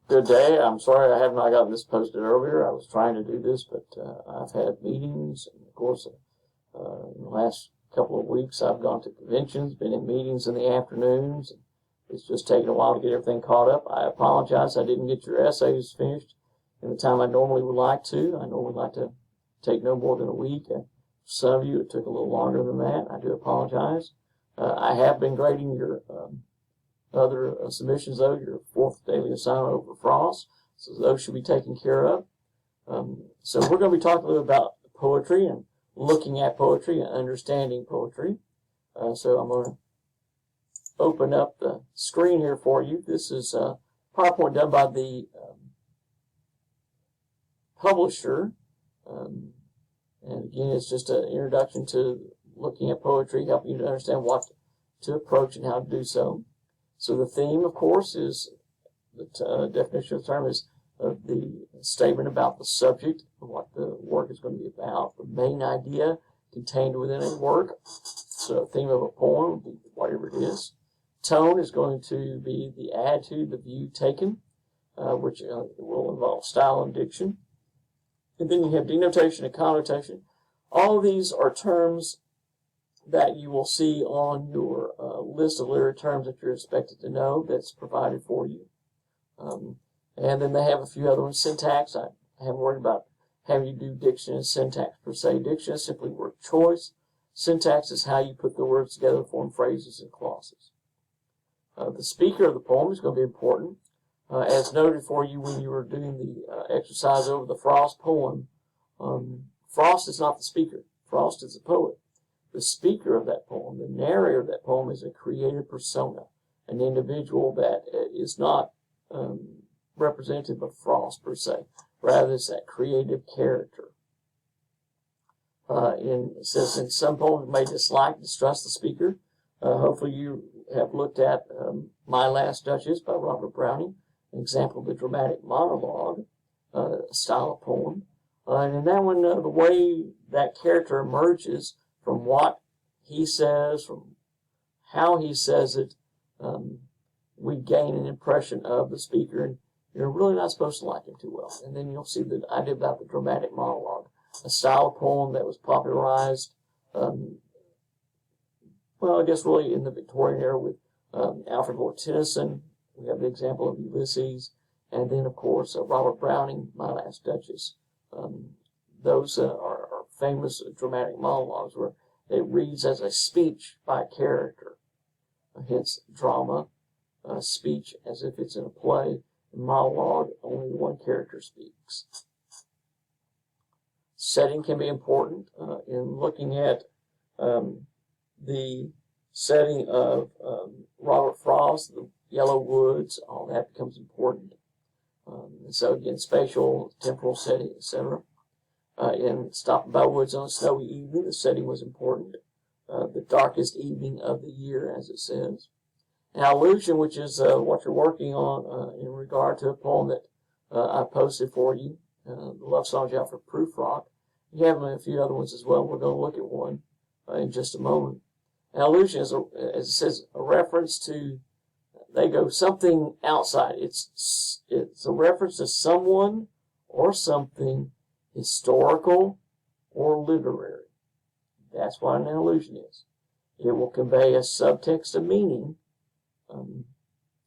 Good day. I'm sorry I have not gotten this posted earlier. I was trying to do this, but I've had meetings. And of course, in the last couple of weeks, I've gone to conventions, been in meetings in the afternoons. It's just taken a while to get everything caught up. I apologize. I didn't get your essays finished in the time I normally would like to. I normally like to take no more than a week. For some of you, it took a little longer than that. I do apologize. I have been grading your other submissions, though, your fourth daily assignment over Frost, so those should be taken care of. So we're going to be talking a little about poetry and looking at poetry and understanding poetry. So I'm going to open up the screen here for you. This is a PowerPoint done by the publisher. And again, it's just an introduction to looking at poetry, helping you to understand what to approach and how to do so. So the theme, of course, is the definition of the term is the statement about the subject of what the work is going to be about, the main idea contained within a work. So the theme of a poem, whatever it is. Tone is going to be the attitude, the view taken, which will involve style and diction. And then you have denotation and connotation. All of these are terms that you will see on your list of literary terms that you're expected to know that's provided for you. And then they have a few other ones. Syntax, I haven't worried about having you do diction and syntax per se. Diction is simply word choice. Syntax is how you put the words together to form phrases and clauses. The speaker of the poem is going to be important. As noted for you when you were doing the exercise over the Frost poem, Frost is not the speaker. Frost is the poet. The speaker of that poem, the narrator of that poem, is a creative persona, an individual that is not representative of Frost per se. Rather, it's that creative character. It says in some poems may dislike, distrust the speaker. Hopefully you have looked at My Last Duchess by Robert Browning, an example of the dramatic monologue style of poem. And in that one, the way that character emerges from what he says, from how he says it, we gain an impression of the speaker, and you're really not supposed to like him too well. And then you'll see the idea about the dramatic monologue, a style of poem that was popularized, well, I guess really in the Victorian era with Alfred Lord Tennyson. We have the example of Ulysses, and then, of course, Robert Browning, My Last Duchess. Those are famous dramatic monologues where it reads as a speech by a character, hence drama, speech as if it's in a play, and monologue, only one character speaks. Setting can be important in looking at the setting of Robert Frost, the Yellow Woods, all that becomes important. And so again, spatial, temporal setting, etc. In Stopping by Woods on a Snowy Evening, the setting was important. The darkest evening of the year, as it says. An allusion, which is what you're working on in regard to a poem that I posted for you, the Love Songs Out for Prufrock. You have a few other ones as well. We're going to look at one in just a moment. An allusion is, as it says, a reference to, they go something outside. It's a reference to someone or something historical or literary. That's what an allusion is. It will convey a subtext of meaning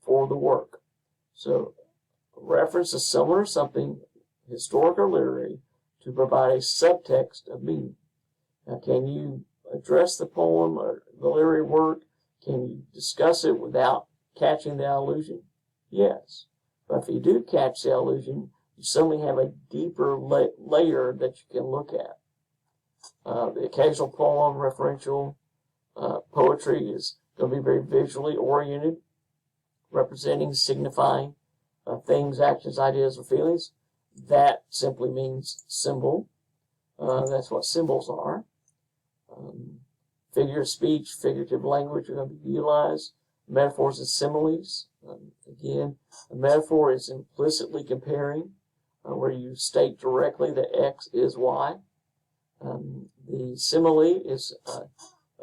for the work. So, a reference to someone or something historic or literary to provide a subtext of meaning. Now, can you address the poem or the literary work? Can you discuss it without catching the allusion? Yes. But if you do catch the allusion, you suddenly have a deeper layer that you can look at. The occasional poem, referential poetry is going to be very visually oriented, representing, signifying things, actions, ideas, or feelings. That simply means symbol. That's what symbols are. Figure of speech, figurative language are going to be utilized. Metaphors and similes. Again, a metaphor is implicitly comparing, where you state directly that X is Y. The simile is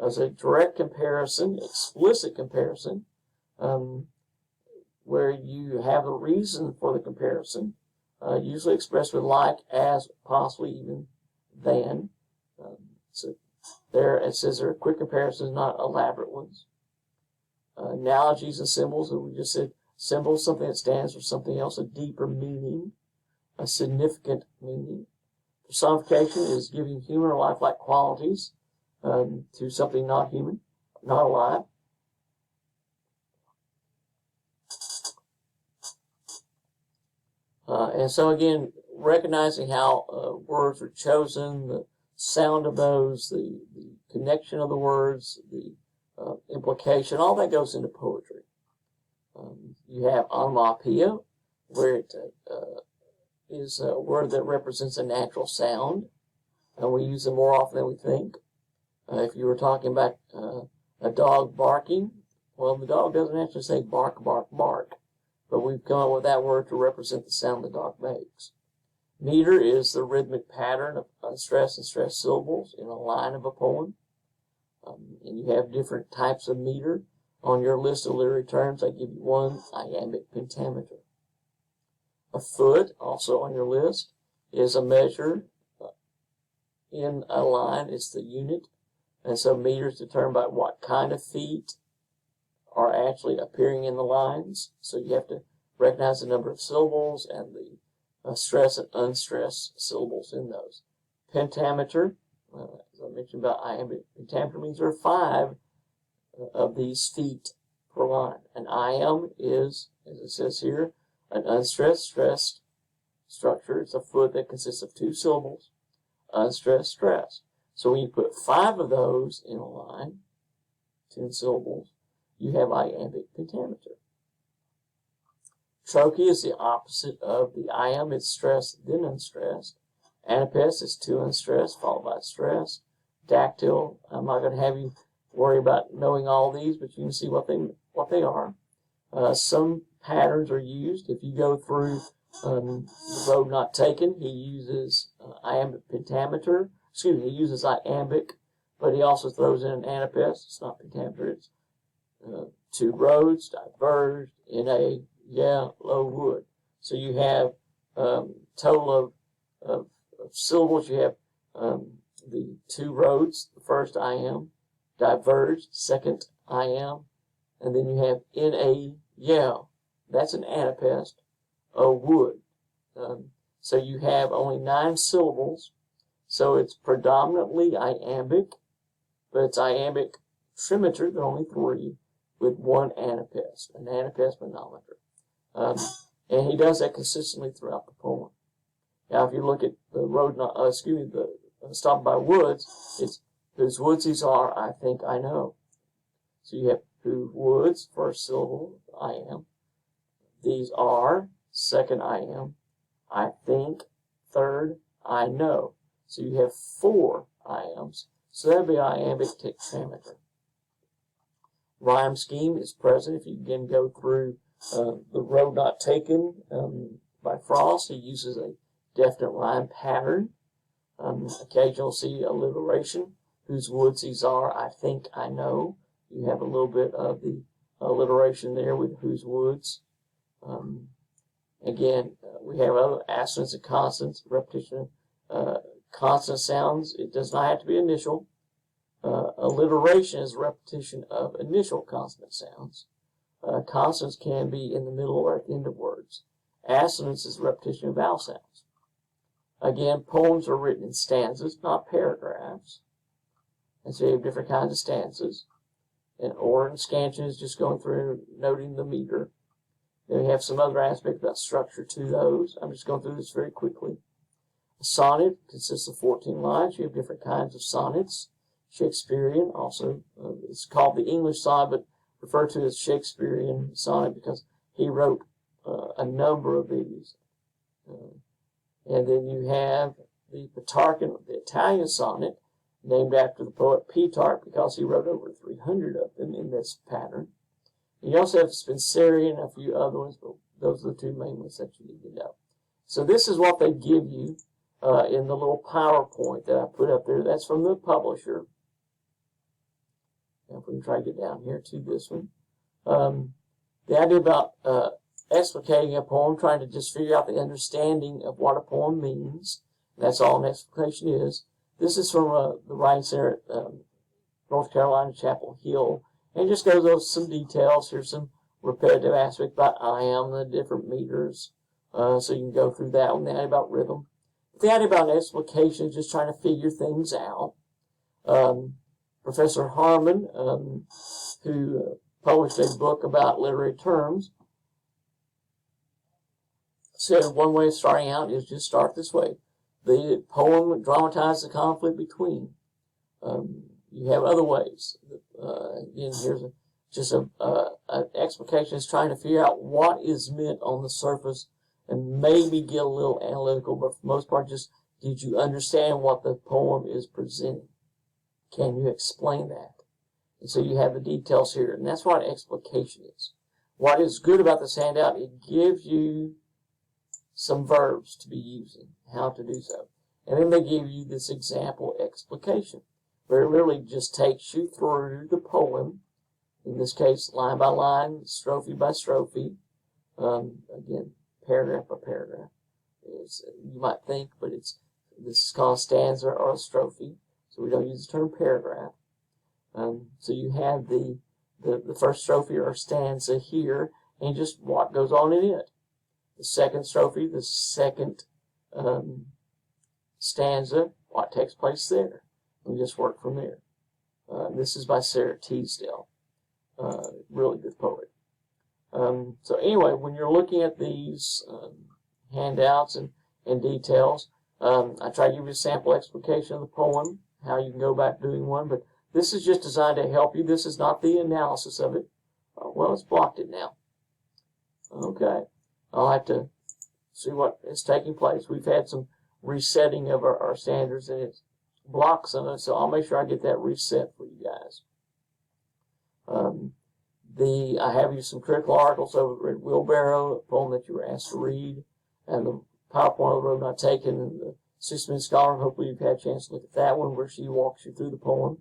as a direct comparison, explicit comparison. where you have a reason for the comparison, usually expressed with like, as, possibly, even, than. So there it says there are quick comparisons, not elaborate ones. Analogies and symbols, and we just said symbols, something that stands for something else, a deeper meaning, a significant meaning. Personification is giving human or lifelike qualities to something not human, not alive. And so again, recognizing how words are chosen, the sound of those, the connection of the words, the implication, all that goes into poetry. You have onomatopoeia, where it is a word that represents a natural sound, and we use it more often than we think. If you were talking about a dog barking, well, the dog doesn't actually say bark, bark, bark, but we've come up with that word to represent the sound the dog makes. Meter is the rhythmic pattern of unstressed and stressed syllables in a line of a poem. And you have different types of meter. On your list of literary terms, I give you one, iambic pentameter. A foot, also on your list, is a measure in a line. It's the unit. And so meter is determined by what kind of feet are actually appearing in the lines. So you have to recognize the number of syllables and the stressed and unstressed syllables in those. Pentameter, as I mentioned about iambic pentameter, means there are 5 of these feet per line. An iamb is, as it says here, an unstressed, stressed structure. It's a foot that consists of 2 syllables, unstressed, stressed. So when you put 5 of those in a line, 10 syllables, you have iambic pentameter. Trochee is the opposite of the iamb. It's stressed, then unstressed. Anapest is 2 unstressed, followed by stressed. Dactyl, I'm not going to have you worry about knowing all these, but you can see what they are. Some patterns are used. If you go through The Road Not Taken, he uses iambic pentameter. Excuse me, he uses iambic, but he also throws in an anapest. It's not pentameter. It's 2 roads, diverged, in a, yeah, low wood. So you have total of syllables. You have the 2 roads, the first iamb, diverged, second iamb, and then you have in a, yeah, that's an anapest, a wood. So you have only 9 syllables, so it's predominantly iambic, but it's iambic trimeter, there are only 3, with 1 anapest, an anapest monometer. And he does that consistently throughout the poem. Now, if you look at the road, the Stopped by Woods, it's whose woods these are, I think I know. So you have who woods, first syllable, iamb. These are, second iamb. I think, third, I know. So you have 4 iambs. So that would be iambic tetrameter. Rhyme scheme is present. If you again go through The Road Not Taken by Frost, he uses a definite rhyme pattern. Occasionally you'll see alliteration. Whose woods these are, I think I know. You have a little bit of the alliteration there with whose woods. Again, we have other assonants and consonants, repetition of consonant sounds. It does not have to be initial. Alliteration is repetition of initial consonant sounds. Consonants can be in the middle or at the end of words. Assonance is repetition of vowel sounds. Again, poems are written in stanzas, not paragraphs. And so you have different kinds of stanzas. And order and scansion is just going through noting the meter. Then we have some other aspects about structure to those. I'm just going through this very quickly. A sonnet consists of 14 lines. You have different kinds of sonnets. Shakespearean also, it's called the English sonnet, but referred to as Shakespearean sonnet because he wrote a number of these. And then you have the Petrarchan, the Italian sonnet, named after the poet Petrarch because he wrote over 300 of them in this pattern. And you also have Spenserian and a few other ones, but those are the 2 main ones that you need to know. So this is what they give you in the little PowerPoint that I put up there. That's from the publisher. Now if we can try to get down here to this one. the idea about explicating a poem, trying to just figure out the understanding of what a poem means. That's all an explication is. This is from the Writing Center at North Carolina, Chapel Hill, and it just goes over some details. Here's some repetitive aspects about iamb, the different meters, so you can go through that one. The idea about rhythm. The idea about explication is just trying to figure things out. Professor Harmon, who published a book about literary terms, said one way of starting out is just start this way. The poem dramatizes the conflict between. You have other ways. Again, here's an explication is trying to figure out what is meant on the surface and maybe get a little analytical, but for the most part, just did you understand what the poem is presenting? Can you explain that? And so you have the details here, and that's what explication is. What is good about this handout, it gives you some verbs to be using, how to do so. And then they give you this example explication, where it really just takes you through the poem, in this case, line by line, strophe by strophe, again, paragraph by paragraph. You might think, but this is called a stanza or a strophe, so we don't use the term paragraph. So you have the first strophe or stanza here, and just what goes on in it. The second strophe, the second stanza, what takes place there. And just work from there. This is by Sarah Teasdale. Really good poet. So anyway, when you're looking at these handouts and details, I try to give you a sample explication of the poem, how you can go about doing one, but this is just designed to help you. This is not the analysis of it. Well, it's blocked it now. Okay. I'll have to see what is taking place. We've had some resetting of our standards, and it's blocked some of it, so I'll make sure I get that reset for you guys. I have you some critical articles over at Wheelbarrow, a poem that you were asked to read, and the PowerPoint of the Road Not Taken, and the 6-Minute Scholar. Hopefully you've had a chance to look at that one, where she walks you through the poem.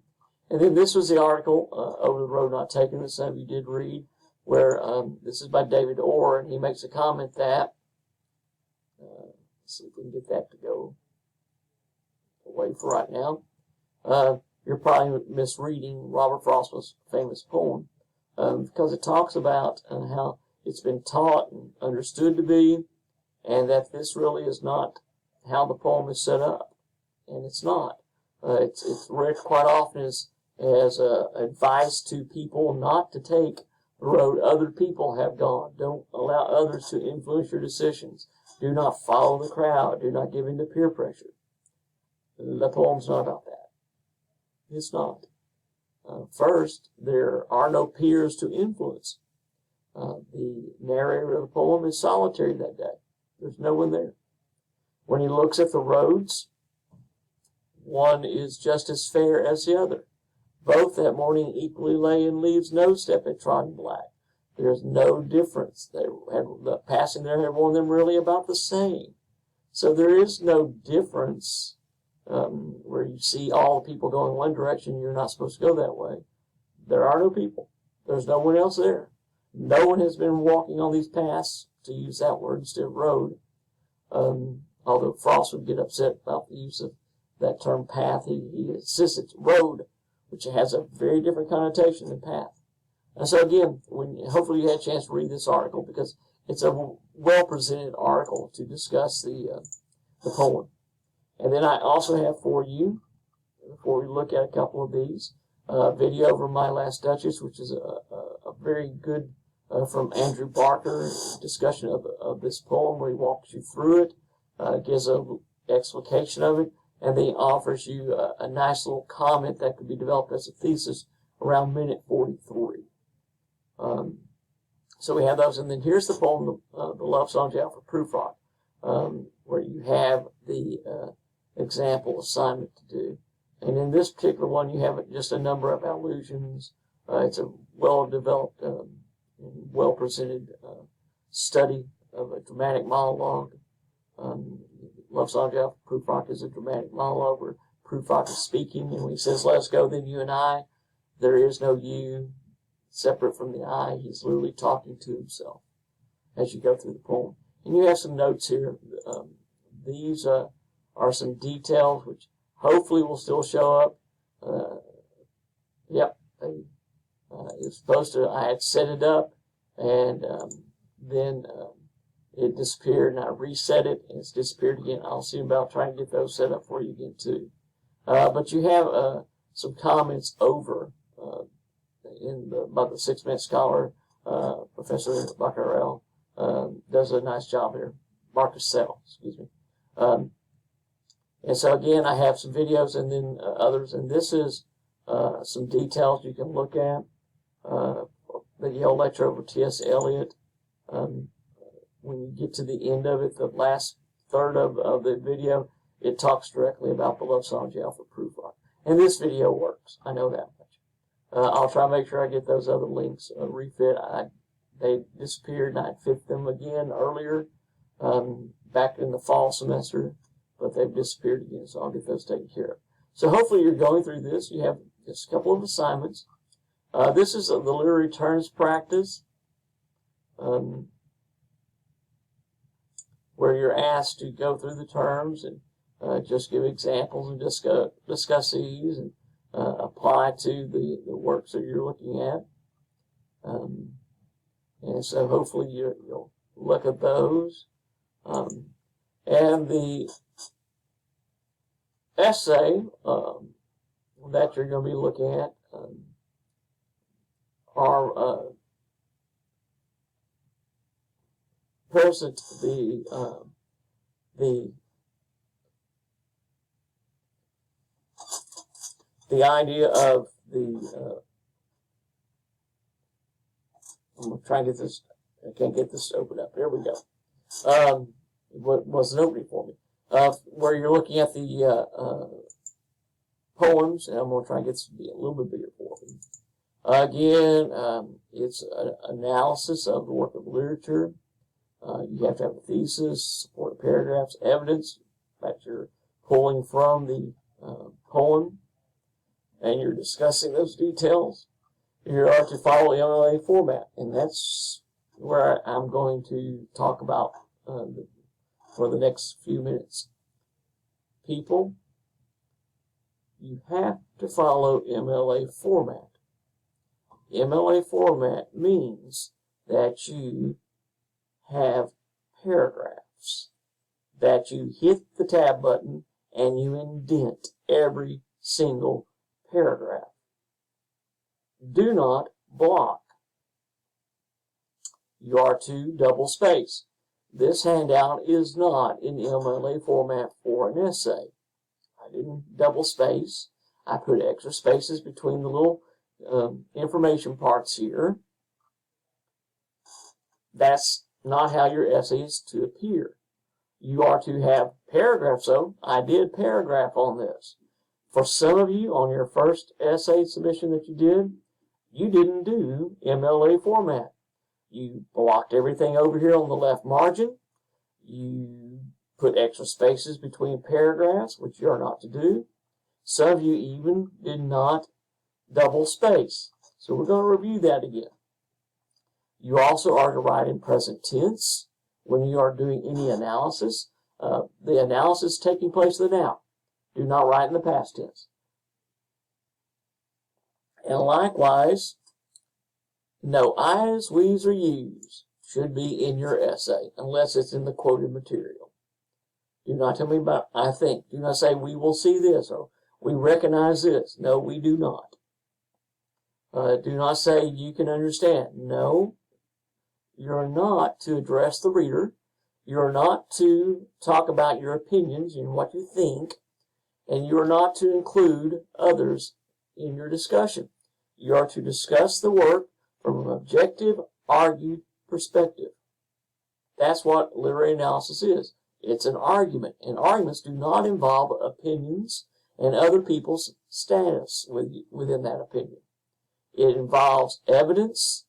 And then this was the article, Over the Road Not Taken, that some of you did read, where this is by David Orr, and he makes a comment that, let's see if we can get that to go away for right now. You're probably misreading Robert Frost's famous poem, because it talks about how it's been taught and understood to be, and that this really is not how the poem is set up, and it's not. It's read quite often as advice to people not to take the road other people have gone. Don't allow others to influence your decisions. Do not follow the crowd. Do not give in to peer pressure. The poem's not about that. It's not. First, there are no peers to influence. The narrator of the poem is solitary that day. There's no one there. When he looks at the roads, one is just as fair as the other. Both that morning equally lay in leaves, no step had trodden black. There's no difference. The passing there had worn them really about the same. So there is no difference where you see all the people going one direction, you're not supposed to go that way. There are no people. There's no one else there. No one has been walking on these paths, to use that word instead of road. Although Frost would get upset about the use of that term path, he insists it's road, which has a very different connotation than path. And so again, hopefully you had a chance to read this article, because it's a well-presented article to discuss the poem. And then I also have for you, before we look at a couple of these, a video over My Last Duchess, which is a very good, from Andrew Barker, discussion of this poem, where he walks you through it, gives an explication of it, and then he offers you a nice little comment that could be developed as a thesis around minute 43. So we have those, and then here's the poem, The Love Songs Out for Prufrock, where you have the example assignment to do. And in this particular one, you have just a number of allusions. It's a well-developed, well-presented study of a dramatic monologue. Love Songs Out for Prufrock is a dramatic monologue where Prufrock is speaking, and when he says, "Let's go, then you and I," there is no you. separate from the I. He's literally talking to himself as you go through the poem. And you have some notes here. These are some details which hopefully will still show up. Yep, it's supposed to. I had set it up, and then it disappeared, and I reset it, and it's disappeared again. I'll see about trying to get those set up for you again too. But you have some comments over by the 6-Minute Scholar. Professor Baccarel does a nice job here. Marcus Sell, excuse me. And so again, I have some videos and then others, and this is some details you can look at. The Yale lecture over T.S. Eliot. When you get to the end of it, the last third of the video, it talks directly about the love song Jail for Proof Rock. And this video works. I know that much. I'll try to make sure I get those other links refit. They disappeared, and I'd fit them again earlier, back in the fall semester, but they've disappeared again, so I'll get those taken care of. So hopefully you're going through this. You have just a couple of assignments. This is the literary terms practice, where you're asked to go through the terms and just give examples and discuss these and apply to the works that you're looking at. And so hopefully you'll look at those. And the essay that you're going to be looking at are present the idea of the I'm going to try and get this. I can't get this to open up. There we go. It wasn't opening for me. Where you're looking at the poems, and I'm going to try and get this to be a little bit bigger for me. Again, it's an analysis of the work of literature. You have to have a thesis, supporting paragraphs, evidence that you're pulling from the poem, and you're discussing those details. You are to follow MLA format, and that's where I'm going to talk about for the next few minutes. People, you have to follow MLA format. MLA format means that you have paragraphs, that you hit the tab button and you indent every single paragraph. Do not block. You are to double space. This handout is not in MLA format for an essay. I didn't double space. I put extra spaces between the little information parts here. That's not how your essay is to appear. You are to have paragraphs, though. I did paragraph on this. For some of you, on your first essay submission that you didn't do MLA format. You blocked everything over here on the left margin. You put extra spaces between paragraphs, which you are not to do. Some of you even did not double space. So we're going to review that again. You also are to write in present tense when you are doing any analysis. The analysis is taking place in the now. Do not write in the past tense. And likewise, no I's, we's, or you's should be in your essay unless it's in the quoted material. Do not tell me about I think. Do not say we will see this or we recognize this. No, we do not. Do not say you can understand. No, you're not to address the reader. You're not to talk about your opinions and what you think. And you are not to include others in your discussion. You are to discuss the work from an objective, argued perspective. That's what literary analysis is. It's an argument, and arguments do not involve opinions and other people's status within that opinion. It involves evidence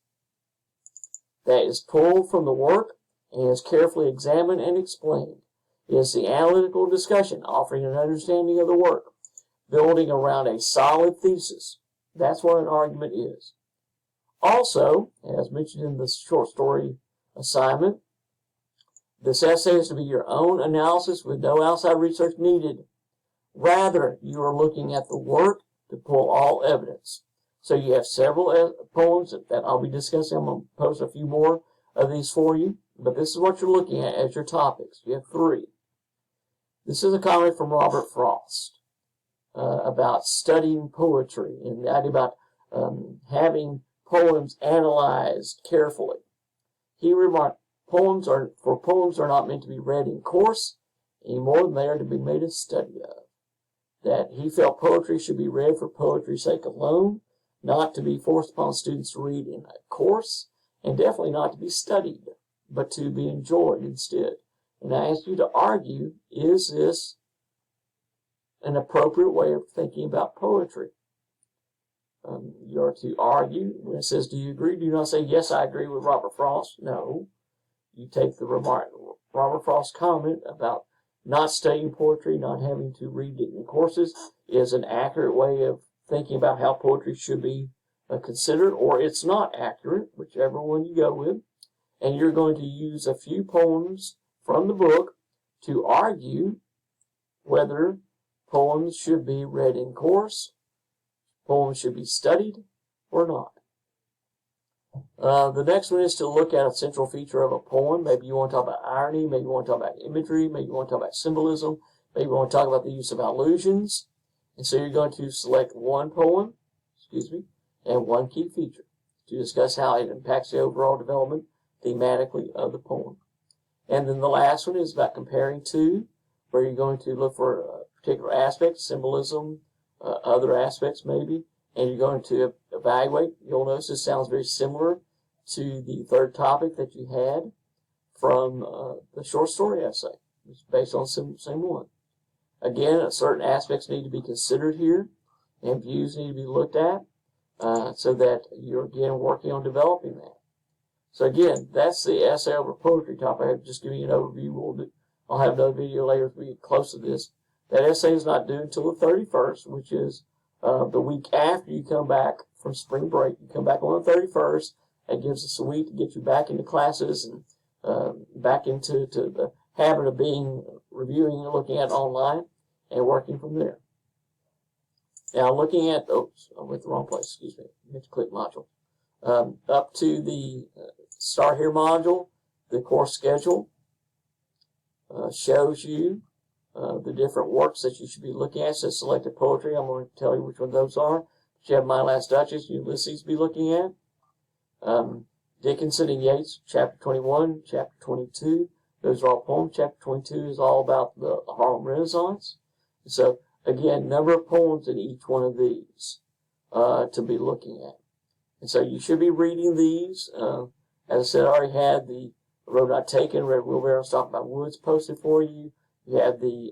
that is pulled from the work and is carefully examined and explained. It is the analytical discussion, offering an understanding of the work, building around a solid thesis. That's what an argument is. Also, as mentioned in the short story assignment, this essay is to be your own analysis with no outside research needed. Rather, you are looking at the work to pull all evidence. So you have several poems that I'll be discussing. I'm going to post a few more of these for you, but this is what you're looking at as your topics. You have 3. This is a comment from Robert Frost about studying poetry and the idea about having poems analyzed carefully. He remarked, poems are not meant to be read in course any more than they are to be made a study of. That he felt poetry should be read for poetry's sake alone, not to be forced upon students to read in a course, and definitely not to be studied, but to be enjoyed instead. And I ask you to argue, is this an appropriate way of thinking about poetry? You are to argue. When it says, do you agree? Do not say, yes, I agree with Robert Frost. No. You take the Robert Frost comment about not studying poetry, not having to read it in courses, is an accurate way of thinking about how poetry should be considered, or it's not accurate, whichever one you go with. And you're going to use a few poems from the book to argue whether poems should be read in course, poems should be studied, or not. The next one is to look at a central feature of a poem. Maybe you want to talk about irony, maybe you want to talk about imagery, maybe you want to talk about symbolism, maybe you want to talk about the use of allusions. And so you're going to select one poem, and one key feature to discuss how it impacts the overall development thematically of the poem. And then the last one is about comparing two, where you're going to look for particular aspects, symbolism, other aspects maybe, and you're going to evaluate. You'll notice this sounds very similar to the third topic that you had from the short story essay. It's based on the same one. Again, certain aspects need to be considered here, and views need to be looked at, so that you're, again, working on developing that. So again, that's the essay over poetry topic. I have just given you an overview. I'll have another video later as we get close to this. That essay is not due until the 31st, which is the week after you come back from spring break. You come back on the 31st. That gives us a week to get you back into classes and back into the habit of reviewing and looking at online and working from there. Now, looking at, I went the wrong place, excuse me. I meant to click module. Up to the Start Here module, the course schedule shows you the different works that you should be looking at. So selected poetry, I'm going to tell you which one those are. You have My Last Duchess, Ulysses to be looking at. Dickinson and Yeats, chapter 21, chapter 22. Those are all poems. Chapter 22 is all about the Harlem Renaissance. So, again, number of poems in each one of these to be looking at. And so you should be reading these. As I said, I already had the Road Not Taken, Red Wheelbarrow, Stalked by Woods posted for you. You have the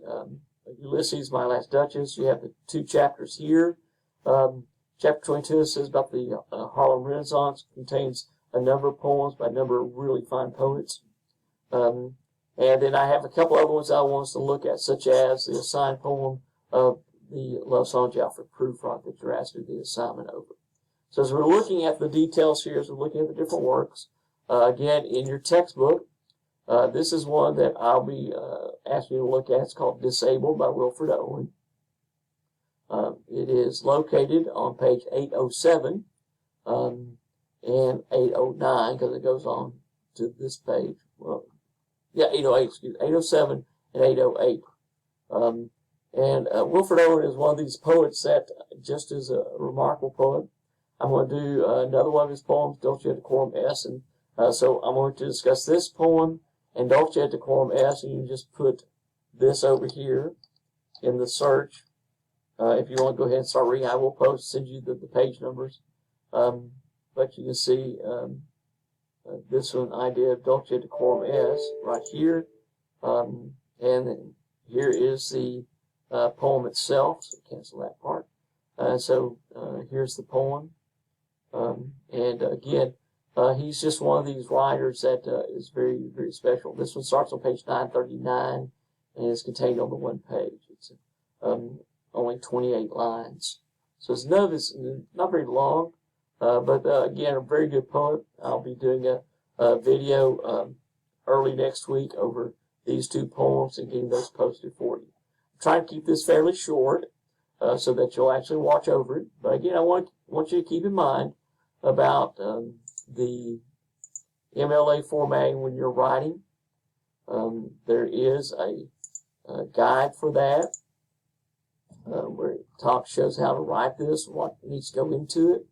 Ulysses, My Last Duchess. You have the 2 chapters here. Chapter 22 says about the Harlem Renaissance. Contains a number of poems by a number of really fine poets. And then I have a couple other ones I want us to look at, such as the assigned poem of the Love Song to Alfred Prufrock that you're asked to do the assignment over. So as we're looking at the details here, as we're looking at the different works, again, in your textbook, this is one that I'll be asking you to look at. It's called Disabled by Wilfred Owen. It is located on page 807 and 809, because it goes on to this page. Well, yeah, 808, excuse me, 807 and 808. Wilfred Owen is one of these poets that just is a remarkable poet. I'm going to do another one of his poems, Dolce et Decorum Est, and so I'm going to discuss this poem and Dolce et Decorum Est, and you can just put this over here in the search. If you want to go ahead and start reading, I will send you the page numbers. But you can see this one I did, Dolce et Decorum Est, right here. And then here is the poem itself, so cancel that part. So here's the poem. And again, he's just one of these writers that is very, very special. This one starts on page 939 and is contained on the one page. It's only 28 lines. So it's not very long, But again, a very good poet. I'll be doing a video early next week over these two poems and getting those posted for you. I'm trying to keep this fairly short so that you'll actually watch over it. But again, I want you to keep in mind about the MLA formatting when you're writing. There is a guide for that where it shows how to write this, what needs to go into it.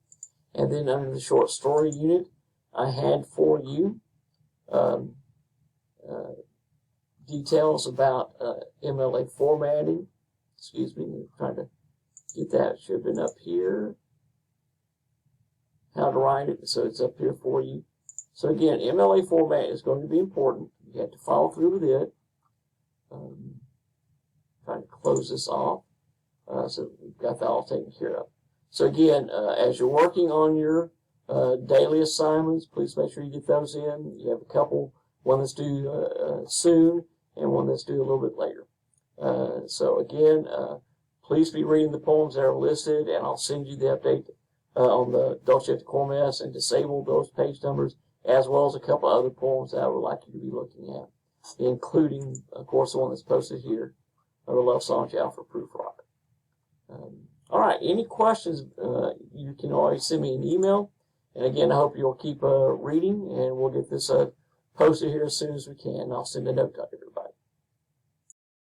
And then under the short story unit, I had for you details about MLA formatting. Excuse me, I'm trying to get that. It should have been up here. How to write it, so it's up here for you. So again, MLA format is going to be important. You have to follow through with it. Trying to close this off. So we've got that all taken care of. So again, as you're working on your daily assignments, please make sure you get those in. You have a couple, one that's due soon and one that's due a little bit later. So again, please be reading the poems that are listed, and I'll send you the update on the Dolce Decorum S and disable those page numbers, as well as a couple other poems that I would like you to be looking at, including, of course, the one that's posted here, the Love Song to Alfred Prufrock. All right, any questions, you can always send me an email. And again, I hope you'll keep reading, and we'll get this posted here as soon as we can. I'll send a note to everybody.